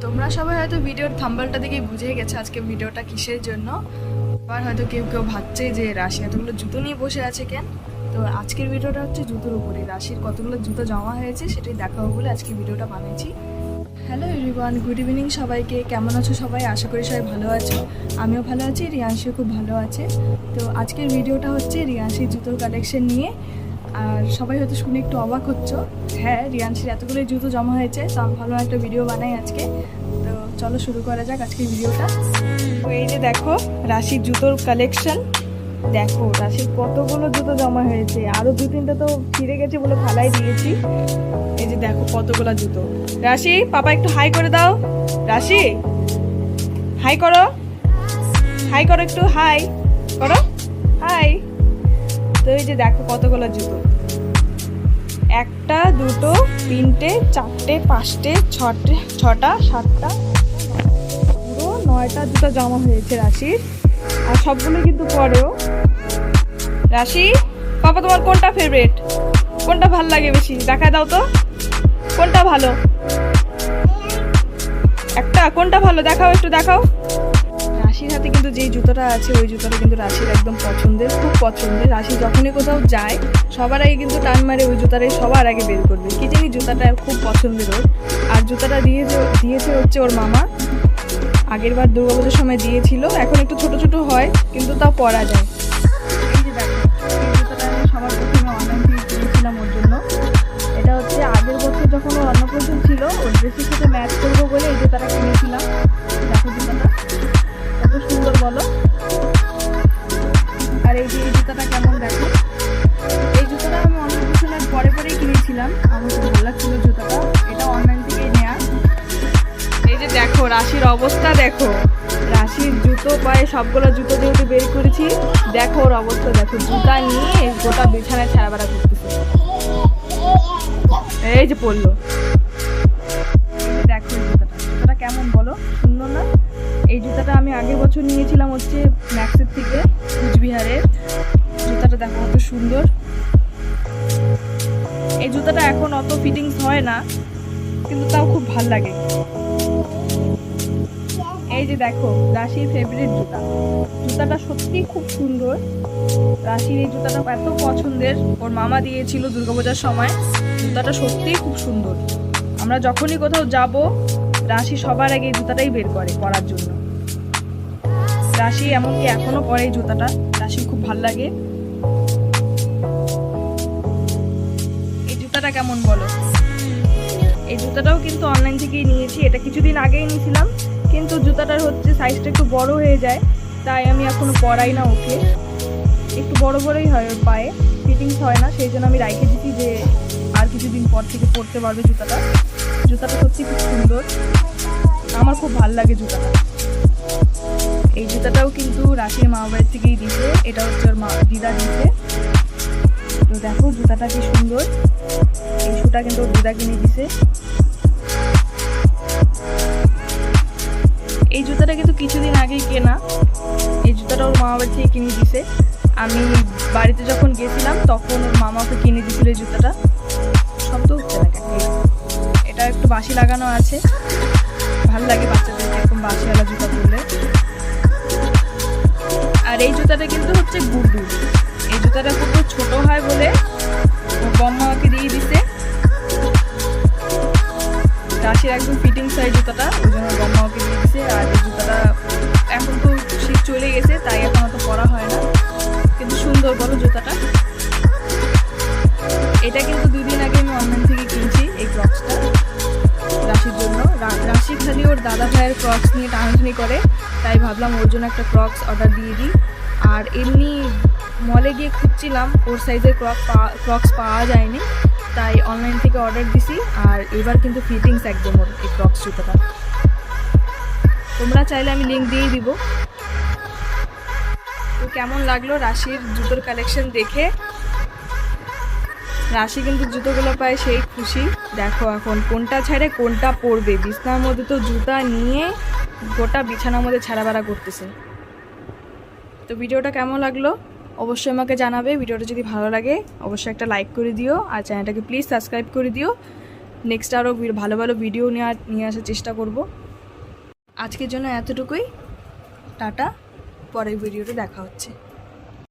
তোমরা সবাই হয়তো ভিডিওর থাম্বনেলটা দেখেই বুঝে গেছো আজকে ভিডিওটা কিসের জন্য। আবার হয়তো কেউ কেউ ভাবছে যে রাশি এতগুলো জুতো নিয়ে বসে আছে কেন। তো আজকের ভিডিওটা হচ্ছে জুতোর উপরে, রাশির কতগুলো জুতো জমা হয়েছে সেটাই দেখাবো বলে আজকে ভিডিওটা বানিয়েছি। হ্যালো এভরিওয়ান, গুড ইভিনিং সবাইকে। কেমন আছো সবাই? আশা করি সবাই ভালো আছো। আমিও ভালো আছি, রিয়াংশিও খুব ভালো আছে। তো আজকের ভিডিওটা হচ্ছে রিয়াংশির জুতোর কালেকশন নিয়ে। আর সবাই হয়তো শুনে একটু অবাক হচ্ছ, হ্যাঁ রিয়াংশির এতগুলো জুতো জমা হয়েছে, তো আমি ভালো একটা ভিডিও বানাই আজকে। তো চলো শুরু করা যাক আজকের ভিডিওটা। তো এই যে দেখো রাশির জুতোর কালেকশন, দেখো রাশির কতগুলো জুতো জমা হয়েছে, আরো দু তিনটা তো ফিরে গেছে বলে ফালাই দিয়েছি। এই যে দেখো কতগুলো জুতো। রাশি পাপা একটু হাই করে দাও, রাশি হাই করো, হাই করো, একটু হাই করো, হাই। তো এই যে দেখো কতগুলো জুতো, একটা দুটো তিনটে চারটে পাঁচটে ছটা সাতটা পুরো 9টা জুতো জমা হয়েছে রাশির। আর সবগুলো কিন্তু পরেও। রাশি পাপা তোমার কোনটা ফেভারিট, কোনটা ভালো লাগে বেশি দেখায় দাও তো, কোনটা ভালো, একটা কোনটা ভালো দেখাও, একটু দেখাও। রাশির হাতে কিন্তু যেই জুতোটা আছে ওই জুতোটা কিন্তু রাশির একদম পছন্দের, খুব পছন্দের। রাশি যখনই কোথাও যায় সবার আগে কিন্তু টান মারে ওই জুতাটাই সবার আগে বের করবে, কি জানি জুতাটা খুব পছন্দের ওর। আর জুতাটা দিয়েছে হচ্ছে ওর মামা, আগের বার দুর্গাপুজোর সময় দিয়েছিল। এখন একটু ছোট ছোট হয় কিন্তু তাও পরা যায়। এই যে দেখো এই জুতাটা আমি সবার প্রথমে অনলাইন থেকে কিনেছিলাম ওর জন্য। এটা হচ্ছে আগের বছর যখন ওর অন্নপ্রাশন ছিল ওর ড্রেসের সাথে ম্যাচ করবো বলে এই জুতাটা কিনেছিলাম। দেখো জুতাটা কত সুন্দর বলো। আর এই যে এই জুতাটা কেমন দেখো, এই জুতাটা আমি অন্নপ্রাশনের পরেই কিনেছিলাম, আমার খুব ভালো লাগছিল জুতাটা। এটা অনলাইন থেকেই নেওয়া। এই যে দেখো রাশির অবস্থা, দেখো রাশির জুতো পায়ে সবগুলো জুতো যেহেতু বের করেছি, দেখো ওর অবস্থা দেখো, জুতা নিয়ে গোটা বিছানায় ছাড়া বেড়া করতেছে। এই যে পড়লো, দেখো এই জুতাটা কেমন বলো, সুন্দর না? এই জুতাটা আমি আগের বছর নিয়েছিলাম হচ্ছে ম্যাক্সের থেকে, কুচবিহারের। জুতাটা দেখো কত সুন্দর। এই জুতাটা এখন অত ফিটিংস হয় না কিন্তু তাও খুব ভাল লাগে। এই যে দেখো রাশির ফেভারিট জুতা, জুতাটা সত্যি খুব সুন্দর। রাশির এই জুতাটা এত পছন্দের, ওর মামা দিয়েছিল দুর্গাপূজার সময়। জুতাটা সত্যি খুব সুন্দর। আমরা যখনই কোথাও যাব রাশি সবার আগে এই জুতাটাই বের করে পরার জন্য। রাশি এমনকি এখনো পরে এই জুতাটা, রাশির খুব ভাল লাগে। এই জুতাটা কেমন বলো? এই জুতাটাও কিন্তু অনলাইন থেকেই নিয়েছি, এটা কিছুদিন আগেই নিয়েছিলাম কিন্তু জুতাটার হচ্ছে সাইজটা একটু বড় হয়ে যায়, তাই আমি এখনো পরাই না ওকে। একটু বড় বড়ই হয় ওর পায়ে, ফিটিংস হয় না, সেই জন্য আমি রাইখে দিচ্ছি যে আর কিছুদিন পর থেকে পরতে পারবে জুতাটা। জুতাটা সত্যি খুব সুন্দর, আমার খুব ভালো লাগে জুতাটা। এই জুতাটাও কিন্তু রাশির মা বাড়ির থেকেই দিছে, এটা হচ্ছে ওর দিদা দিছে। তো দেখো জুতাটা কি সুন্দর, এই শুটা কিন্তু ওর দিদা কিনে দিছে। এই জুতাটা কিন্তু কিছুদিন আগেই কেনা, এই জুতাটা ওর মামা বাড়ি থেকে কিনে দিছে। আমি বাড়িতে যখন গেছিলাম তখন ওর মামাকে কিনে দিয়েছিল এই জুতাটা। শব্দ হচ্ছে না কেন? এটা একটু বাঁশি লাগানো আছে, ভালো লাগে বাচ্চাদেরকে এরকম বাঁশিওয়ালা জুতা পরলে। আর এই জুতাটা কিন্তু হচ্ছে গুড্ডু, এই জুতাটা খুব ছোট হয় বলে ওর বম্মাকে দিয়ে দিছে। রাশির একদম ফিটিংস হয় জুতাটা, ওই জন্য বম্মাকে দিয়ে দিছে। আর এই জুতাটা এখন তো শীত চলে গেছে তাই এখন অত পরা হয় না, কিন্তু সুন্দর বলো জুতাটা। এটা কিন্তু 2 দিন আগে আমি অনলাইন থেকে কিনছি এই ক্রক্সটা রাশির জন্য। রাশি খালি ওর দাদা ভাইয়ের ক্রক্স নিয়ে টানাটানি করে, তাই ভাবলাম ওর জন্য একটা ক্রক্স অর্ডার দিয়ে দিই। আর এমনি মলে গিয়ে খুঁজছিলাম, ওর সাইজের ক্রক্স পাওয়া যায়নি, তাই অনলাইন থেকে অর্ডার দিছি। আর এবার কিন্তু ফিটিংস একদম ওর এই ক্রক্স জুতোটা, তোমরা চাইলে আমি লিঙ্ক দিয়ে দিব। তো কেমন লাগলো রাশির জুতোর কালেকশন দেখে? রাশি কিন্তু জুতোগুলো পায় সেই খুশি, দেখো এখন কোনটা ছেড়ে কোনটা পরবে। বিছানার মধ্যে তো জুতা নিয়ে গোটা বিছানার মধ্যে ছাড়াবাড়া করতেছে। তো ভিডিওটা কেমন লাগলো অবশ্যই আমাকে জানাবে। ভিডিওটা যদি ভালো লাগে অবশ্যই একটা লাইক করে দিও, আর চ্যানেলটাকে প্লিজ সাবস্ক্রাইব করে দিও। নেক্সট আরও ভালো ভালো ভিডিও নিয়ে আসার চেষ্টা করব। আজকের জন্য এতটুকুই। টাটা, পরের ভিডিওতে দেখা হচ্ছে।